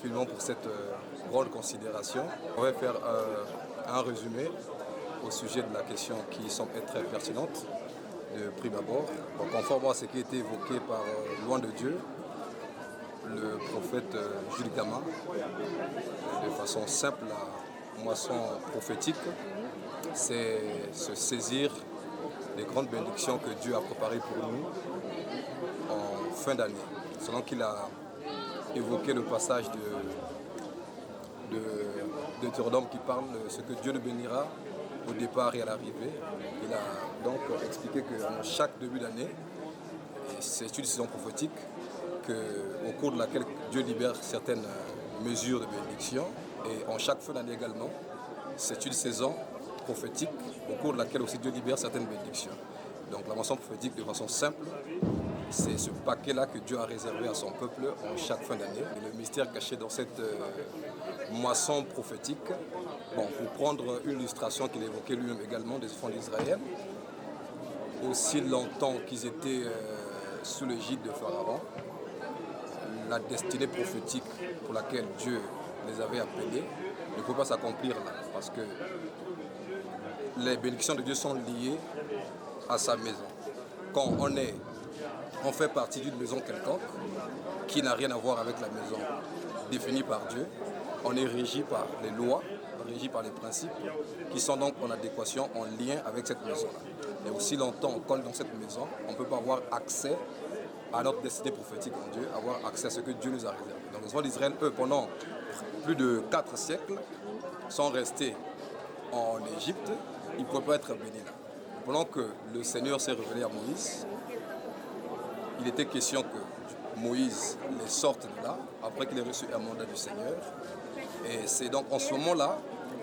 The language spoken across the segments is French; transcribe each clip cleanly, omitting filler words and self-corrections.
infiniment pour cette grande considération. On va faire un résumé au sujet de la question qui semble être très pertinente de prime abord. Donc, conformément à ce qui a été évoqué par Loin de Dieu, le prophète Jules Gama, de façon simple, la moisson prophétique, c'est se saisir des grandes bénédictions que Dieu a préparées pour nous en fin d'année. Selon qu'il a évoqué le passage de Deutéronome qui parle de ce que Dieu nous bénira au départ et à l'arrivée. Il a donc expliqué qu'en chaque début d'année, c'est une saison prophétique au cours de laquelle Dieu libère certaines mesures de bénédiction. Et en chaque fin d'année également, c'est une saison prophétique au cours de laquelle aussi Dieu libère certaines bénédictions. Donc la moisson prophétique, de façon simple, c'est ce paquet-là que Dieu a réservé à son peuple en chaque fin d'année. Et le mystère caché dans cette moisson prophétique, pour prendre une illustration qu'il évoquait lui-même également des enfants d'Israël, aussi longtemps qu'ils étaient sous l'égide de Pharaon, la destinée prophétique pour laquelle Dieu les avait appelés ne peut pas s'accomplir là, parce que les bénédictions de Dieu sont liées à sa maison. Quand on fait partie d'une maison quelconque qui n'a rien à voir avec la maison définie par Dieu, on est régi par les lois, régi par les principes qui sont donc en adéquation, en lien avec cette maison-là. Et aussi longtemps qu'on est dans cette maison, on ne peut pas avoir accès à notre destinée prophétique en Dieu, avoir accès à ce que Dieu nous a réservé. Donc les enfants d'Israël, eux, pendant plus de 4 siècles, sont restés en Égypte, ils ne pouvaient pas être bénis là. Pendant que le Seigneur s'est révélé à Moïse, il était question que Moïse les sorte de là, après qu'il ait reçu un mandat du Seigneur. Et c'est donc en ce moment-là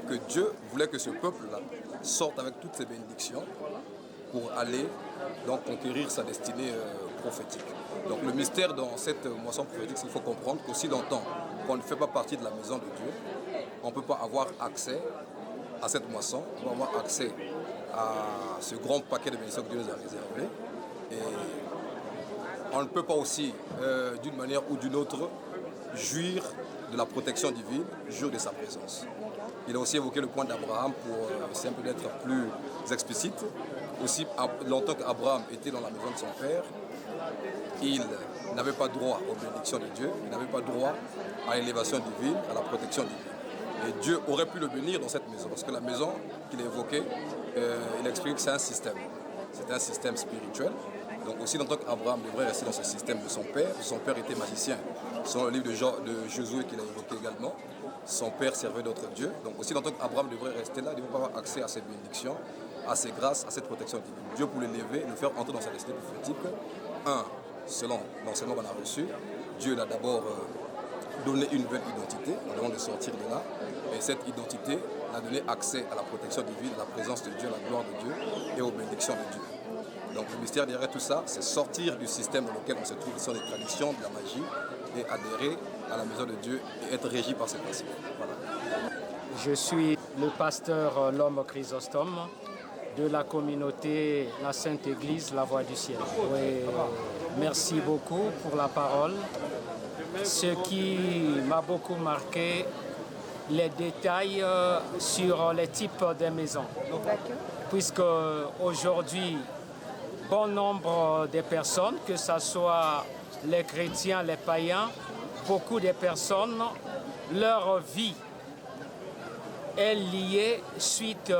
que Dieu voulait que ce peuple-là sorte avec toutes ses bénédictions pour aller donc conquérir sa destinée prophétique. Donc le mystère dans cette moisson prophétique, c'est qu'il faut comprendre qu'aussi longtemps qu'on ne fait pas partie de la maison de Dieu, on ne peut pas avoir accès à cette moisson, on peut avoir accès à ce grand paquet de bénédictions que Dieu nous a réservé. Et on ne peut pas aussi, d'une manière ou d'une autre, jouir de la protection divine, jouir de sa présence. Il a aussi évoqué le point d'Abraham pour essayer un peu d'être plus explicite. Aussi, longtemps qu'Abraham était dans la maison de son père, il n'avait pas droit aux bénédictions de Dieu, il n'avait pas droit à l'élévation divine, à la protection divine. Et Dieu aurait pu le bénir dans cette maison, parce que la maison qu'il a évoquée, il explique que c'est un système. C'est un système spirituel. Donc aussi longtemps qu'Abraham devrait rester dans ce système de son père était magicien. Selon le livre de Josué qu'il a évoqué également, son père servait d'autres dieux. Donc aussi longtemps qu'Abraham devrait rester là, il ne devrait pas avoir accès à ces bénédictions, à ces grâces, à cette protection divine. Dieu pour l'élever, le faire entrer dans sa destinée prophétique. Selon l'enseignement qu'on a reçu, Dieu l'a d'abord donné une nouvelle identité, avant de sortir de là. Et cette identité a donné accès à la protection divine, à la présence de Dieu, à la gloire de Dieu et aux bénédictions de Dieu. Donc le mystère derrière tout ça, c'est sortir du système dans lequel on se trouve, qui sont les traditions, de la magie, et adhérer à la maison de Dieu et être régi par ses principes. Voilà. Je suis le pasteur L'Homme Chrysostome de la communauté La Sainte Église, La Voix du Ciel. Oui, merci beaucoup pour la parole. Ce qui m'a beaucoup marqué, les détails sur les types de maisons. Puisque aujourd'hui, bon nombre de personnes, que ce soit les chrétiens, les païens, beaucoup de personnes, leur vie est liée suite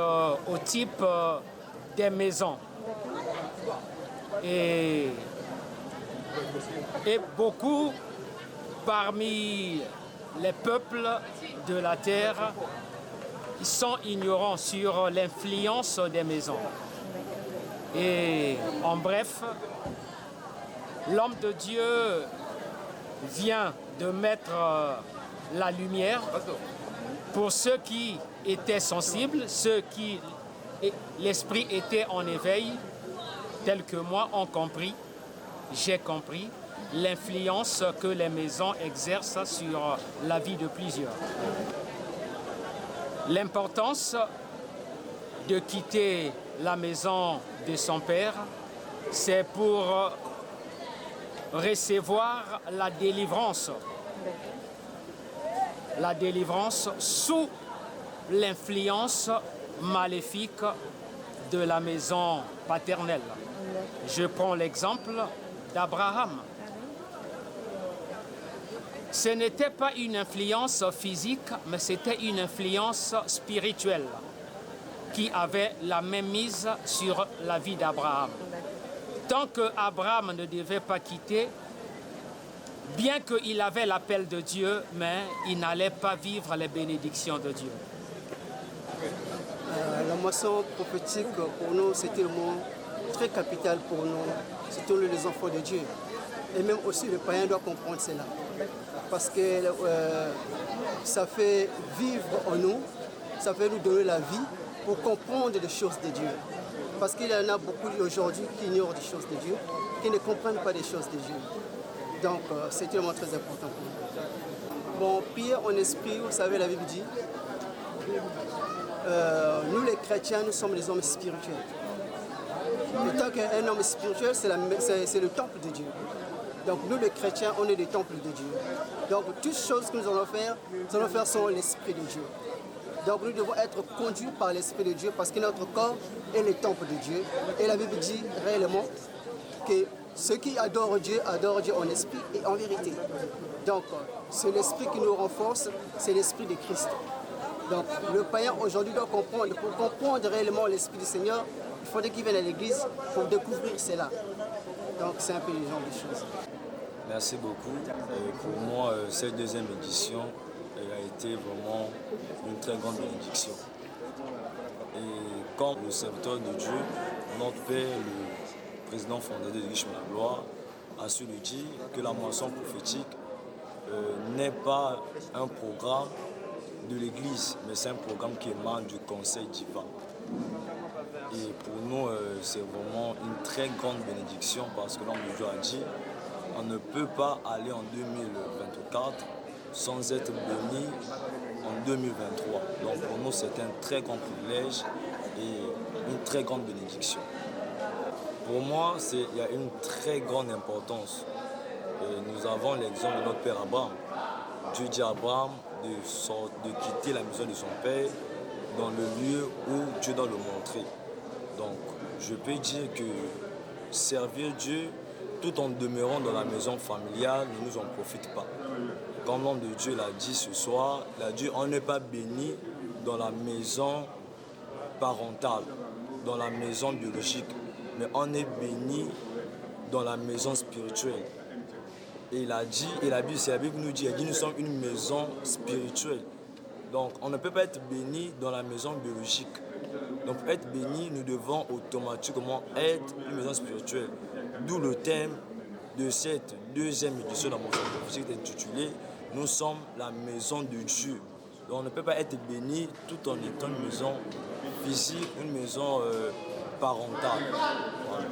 au type des maisons. Et beaucoup parmi les peuples de la terre sont ignorants sur l'influence des maisons. Et en bref, l'homme de Dieu vient de mettre la lumière pour ceux qui étaient sensibles, ceux qui l'esprit était en éveil, tels que moi ont compris, j'ai compris l'influence que les maisons exercent sur la vie de plusieurs. L'importance de quitter la maison de son père, c'est pour recevoir la délivrance. la délivrance sous l'influence maléfique de la maison paternelle. Je prends l'exemple d'Abraham. Ce n'était pas une influence physique, mais c'était une influence spirituelle qui avait la même mise sur la vie d'Abraham. Tant qu'Abraham ne devait pas quitter, bien qu'il avait l'appel de Dieu, mais il n'allait pas vivre les bénédictions de Dieu. La moisson prophétique, pour nous, c'était le mot très capital pour nous, surtout les enfants de Dieu. Et même aussi le païen doit comprendre cela. Parce que ça fait vivre en nous, ça fait nous donner la vie pour comprendre les choses de Dieu. Parce qu'il y en a beaucoup aujourd'hui qui ignorent des choses de Dieu, qui ne comprennent pas des choses de Dieu. Donc c'est tellement très important pour nous. Bon, prier en esprit, vous savez, la Bible dit, nous les chrétiens, nous sommes des hommes spirituels. Et tant qu'un homme spirituel, c'est le temple de Dieu. Donc nous les chrétiens, on est des temples de Dieu. Donc toutes choses que nous allons faire selon l'Esprit de Dieu. Donc nous devons être conduits par l'Esprit de Dieu parce que notre corps est le temple de Dieu. Et la Bible dit réellement que ceux qui adorent Dieu en esprit et en vérité. Donc c'est l'Esprit qui nous renforce, c'est l'Esprit de Christ. Donc le païen aujourd'hui doit comprendre, pour comprendre réellement l'Esprit du Seigneur, il faudrait qu'il vienne à l'église pour découvrir cela. Donc c'est un peu le genre de choses. Merci beaucoup. Pour moi, cette deuxième édition a été vraiment une très grande bénédiction. Et comme le serviteur de Dieu, notre Père, le président fondateur de l'Église de la Gloire, a su le dire que la moisson prophétique n'est pas un programme de l'Église, mais c'est un programme qui émane du conseil divin. Et pour nous, c'est vraiment une très grande bénédiction parce que l'homme de Dieu a dit on ne peut pas aller en 2024 sans être béni en 2023. Donc pour nous, c'est un très grand privilège et une très grande bénédiction. Pour moi, il y a une très grande importance. Et nous avons l'exemple de notre père Abraham. Dieu dit à Abraham de quitter la maison de son père dans le lieu où Dieu doit le montrer. Donc, je peux dire que servir Dieu tout en demeurant dans la maison familiale ne nous en profite pas. Comme l'homme de Dieu l'a dit ce soir, il a dit on n'est pas béni dans la maison parentale, dans la maison biologique, mais on est béni dans la maison spirituelle. Et il a dit, et la Bible nous dit, nous sommes une maison spirituelle. Donc on ne peut pas être béni dans la maison biologique. Donc pour être béni, nous devons automatiquement être une maison spirituelle. D'où le thème de cette deuxième édition de la moisson prophétique intitulée « Nous sommes la maison de Dieu ». Donc on ne peut pas être béni tout en étant une maison physique, une maison parentale. Voilà.